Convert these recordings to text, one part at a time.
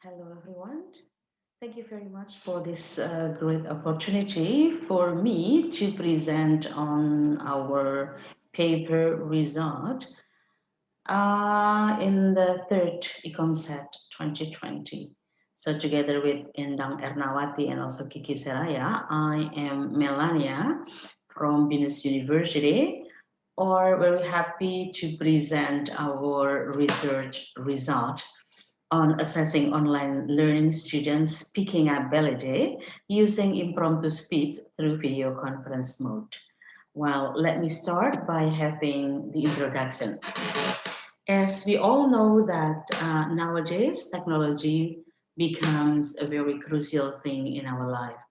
Hello, everyone. Thank you very much for this great opportunity for me to present on our paper result in the third ICComSET 2020. So together with Endang Ernawati and also Kiki Seraya, I am Melania from BINUS University, or very happy to present our research result on assessing online learning students' speaking ability using impromptu speech through video conference mode. Well, let me start by having the introduction. As we all know that nowadays technology becomes a very crucial thing in our life,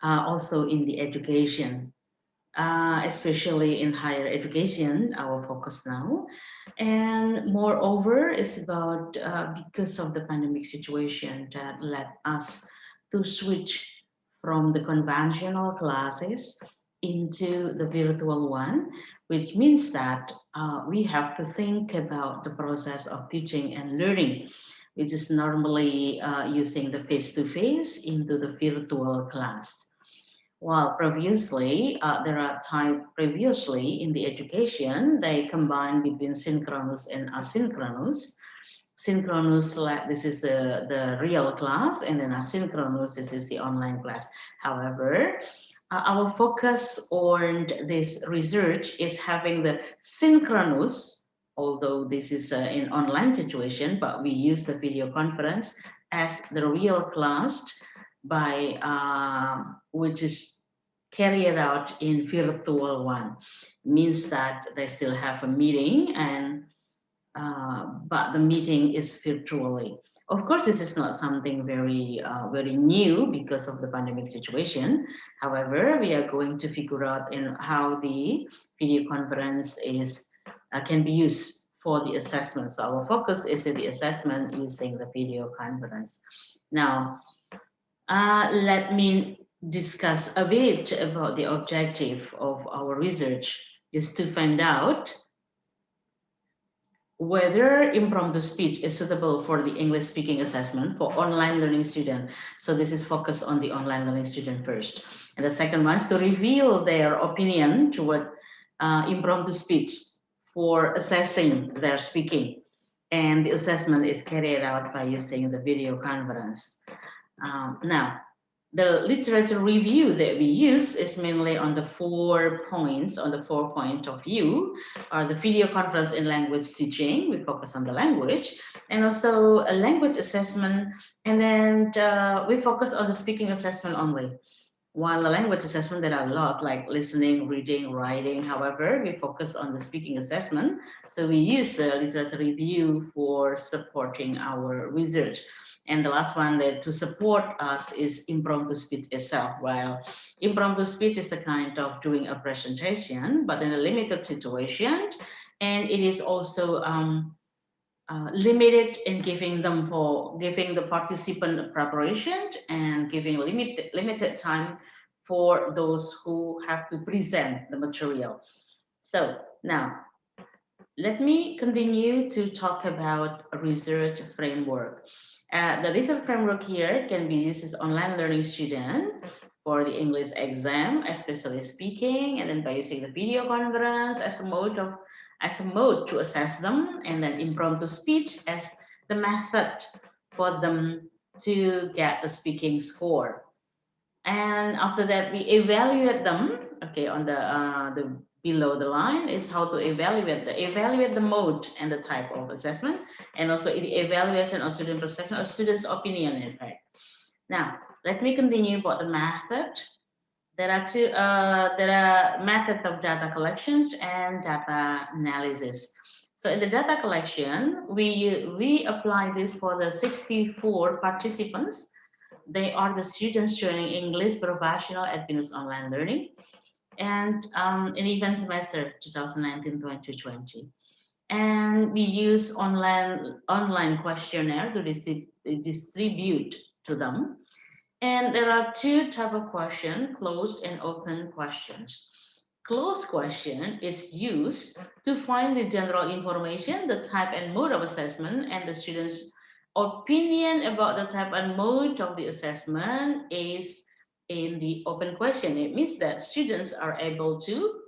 also in the education, especially in higher education, our focus now. And moreover, it's about because of the pandemic situation that led us to switch from the conventional classes into the virtual one, which means that we have to think about the process of teaching and learning, which is normally using the face-to-face into the virtual class. While previously, there are time previously in the education, they combine between synchronous and asynchronous. Synchronous, like this is the real class, and then asynchronous, this is the online class. However, our focus on this research is having the synchronous, although this is in online situation, but we use the video conference as the real class by which is carried out in virtual one. Means that they still have a meeting and but the meeting is virtually. Of course, this is not something very new because of the pandemic situation. However, we are going to figure out in how the video conference is can be used for the assessment. So our focus is in the assessment using the video conference. Now, let me discuss a bit about the objective of our research is to find out whether impromptu speech is suitable for the English speaking assessment for online learning student. So this is focused on the online learning student first. And the second one is to reveal their opinion toward impromptu speech for assessing their speaking. And the assessment is carried out by using the video conference. Now, the literature review that we use is mainly on the 4 points, on the 4 point of view, or the video conference in language teaching, we focus on the language, and also a language assessment, and then we focus on the speaking assessment only. While the language assessment, there are a lot like listening, reading, writing. However, we focus on the speaking assessment. So we use the literature review for supporting our research. And the last one that to support us is impromptu speech itself. While impromptu speech is a kind of doing a presentation, but in a limited situation, and it is also limited in giving the participant preparation and giving limited time for those who have to present the material. So now let me continue to talk about a research framework. The research framework here can be used as online learning student for the English exam, especially speaking, and then by using the video conference as a mode to assess them, and then impromptu speech as the method for them to get the speaking score. And after that, we evaluate them. Okay, on the below the line is how to evaluate the mode and the type of assessment, and also the evaluation of student perception or students' opinion. In fact, now let me continue about the method. There are two. There are method of data collections and data analysis. So in the data collection, we apply this for the 64 participants. They are the students joining English professional at BINUS Online Learning and in event semester 2019-2020. And we use online questionnaire to distribute to them. And there are two type of question, closed and open questions. Closed question is used to find the general information, the type and mode of assessment, and the students opinion about the type and mode of the assessment is in the open question. It means that students are able to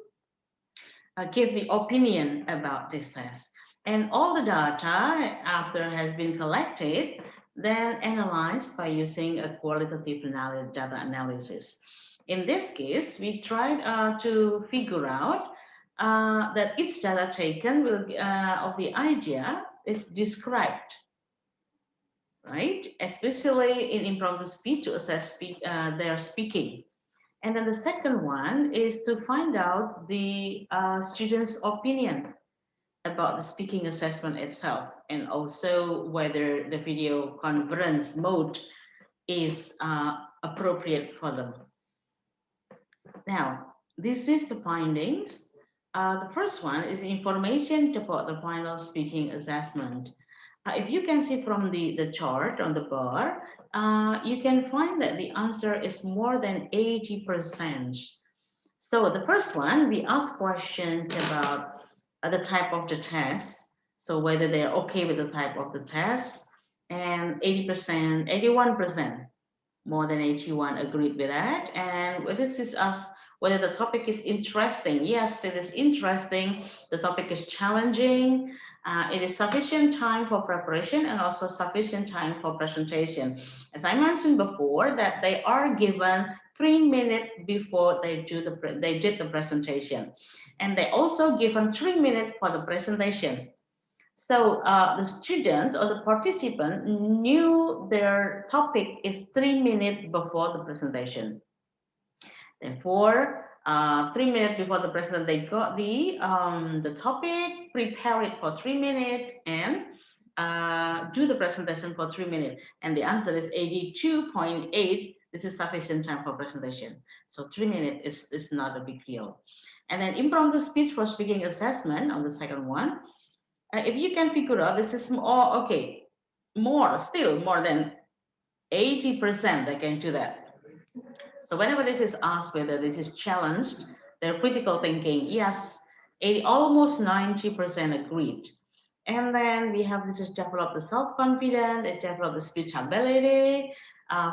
give the opinion about this test. And all the data after has been collected, then analyzed by using a qualitative data analysis. In this case, we tried to figure out that each data taken will of the idea is described, right? Especially in impromptu speech to assess their speaking. And then the second one is to find out the student's opinion about the speaking assessment itself, and also whether the video conference mode is appropriate for them. Now, this is the findings. The first one is information about the final speaking assessment. If you can see from the chart on the bar, you can find that the answer is more than 80%. So the first one, we ask questions about the type of the test. So whether they're okay with the type of the test, and 80%, 81%, more than 81 agreed with that. And this is us whether the topic is interesting. Yes, it is interesting. The topic is challenging. It is sufficient time for preparation and also sufficient time for presentation. As I mentioned before, that they are given 3 minutes before they did the presentation, and they also given 3 minutes for the presentation. So the students or the participant knew their topic is 3 minutes before the presentation. Therefore, 3 minutes before the presentation, they got the topic, prepare it for 3 minutes, and do the presentation for 3 minutes. And the answer is 82.8. This is sufficient time for presentation. So 3 minutes is not a big deal. And then impromptu speech for speaking assessment on the second one. If you can figure out, this is more, okay, more than 80%, they can do that. So whenever this is asked, whether this is challenged, their critical thinking, yes, almost 90% agreed. And then we have this is develop the self-confidence, they develop the speech ability,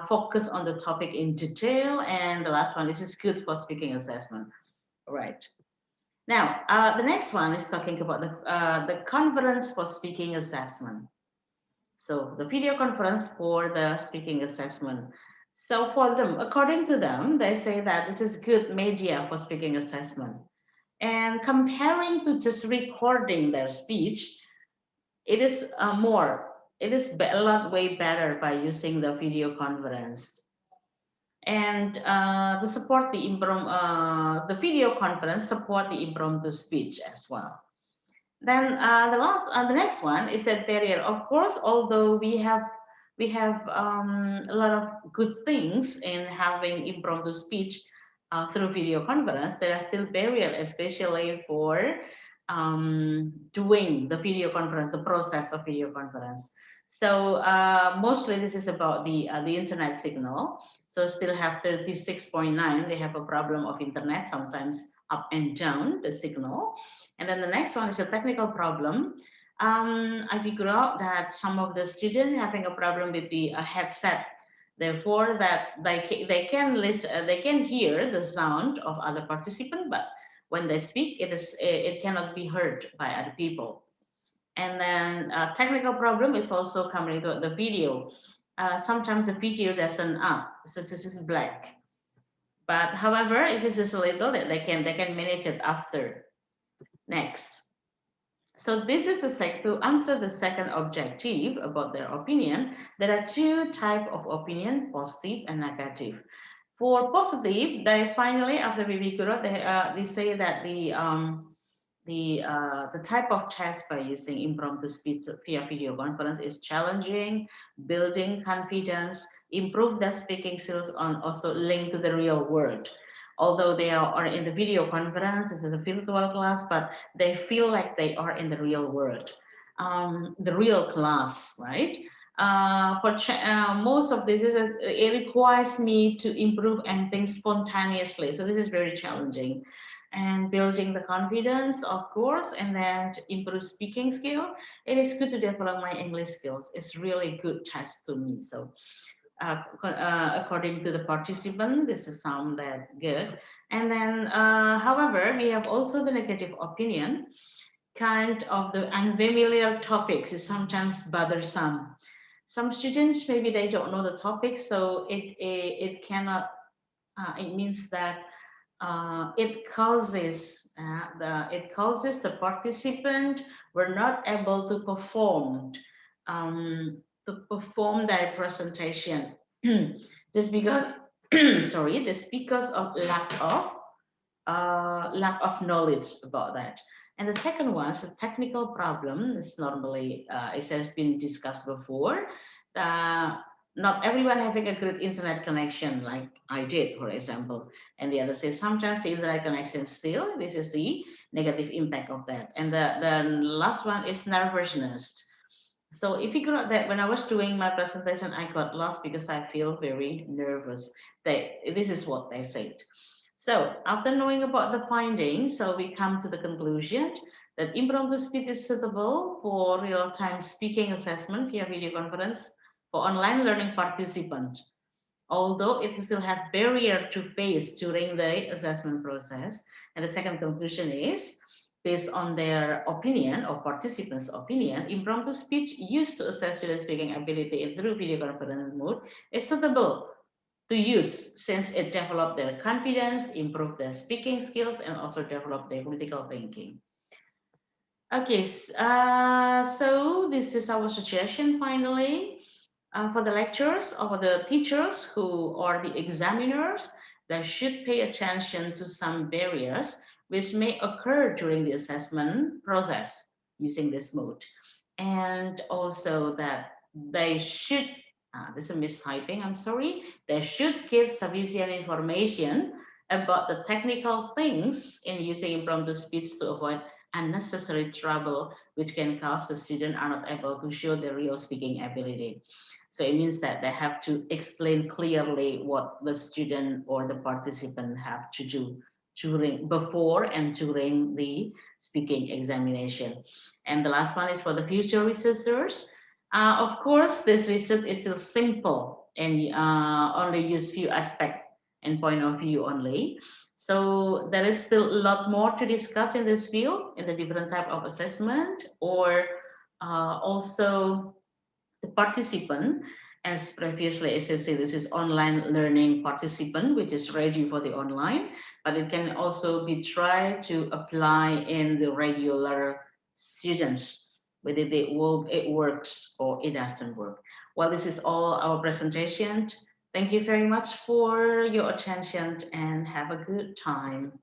focus on the topic in detail, and the last one, this is good for speaking assessment. All right. Now, the next one is talking about the conference for speaking assessment. So the video conference for the speaking assessment. So for them, according to them, they say that this is good media for speaking assessment. And comparing to just recording their speech, it is a lot way better by using the video conference. And to support the video conference support the impromptu speech as well. Then the next one is that barrier. Of course, although we have a lot of good things in having impromptu speech through video conference, there are still barriers, especially for doing the video conference, the process of video conference. So mostly this is about the internet signal. So still have 36.9. They have a problem of internet, sometimes up and down the signal. And then the next one is a technical problem. I figured out that some of the students having a problem with the headset. Therefore, that they can listen, they can hear the sound of other participants, but when they speak, it cannot be heard by other people. And then a technical problem is also coming to the video. Sometimes the video doesn't up, so this is black. But however, it is just a little that they can manage it after. Next. So this is to answer the second objective about their opinion. There are two types of opinion, positive and negative. For positive, they finally, after we figure out, they say that the type of test by using impromptu speech via video conference is challenging, building confidence, improve their speaking skills, and also linked to the real world. Although they are in the video conference, this is a virtual class, but they feel like they are in the real world, the real class, right? Most of this it requires me to improve and think spontaneously. So this is very challenging. and building the confidence, of course, and then to improve speaking skill. It is good to develop my English skills. It's really good test to me. So according to the participant, this is sound that good. And then, however, we have also the negative opinion. Kind of the unfamiliar topics is sometimes bothersome. Some students maybe they don't know the topic, so it cannot. It means that it causes the participant were not able to perform their presentation just because sorry, just because of lack of knowledge about that. And the second one is a technical problem. It's normally, it has been discussed before. Uh, Not everyone having a good internet connection like I did, for example. And the other says sometimes the internet connection still, this is the negative impact of that. And the last one is nervousness. So if you got that, when I was doing my presentation, I got lost because I feel very nervous. This is what they said. So after knowing about the findings, so we come to the conclusion that impromptu speech is suitable for real-time speaking assessment via video conference for online learning participants, although it still have barrier to face during the assessment process. And the second conclusion is, based on their opinion or participants' opinion, impromptu speech used to assess student speaking ability through video conference mode is suitable to use since it developed their confidence, improved their speaking skills, and also developed their critical thinking. Okay, so this is our suggestion finally for the lecturers or the teachers who are the examiners. They should pay attention to some barriers which may occur during the assessment process using this mode. And also that they should, this is a mistyping, I'm sorry, they should give sufficient information about the technical things in using impromptu speech to avoid unnecessary trouble which can cause the student are not able to show their real speaking ability. So it means that they have to explain clearly what the student or the participant have to do during, before and during the speaking examination. And the last one is for the future researchers. Of course, this research is still simple and only use few aspects and point of view only. So there is still a lot more to discuss in this field in the different type of assessment or also the participant, as previously as I said, this is online learning participant, which is ready for the online, but it can also be tried to apply in the regular students, whether it works or it doesn't work. Well, this is all our presentation. Thank you very much for your attention and have a good time.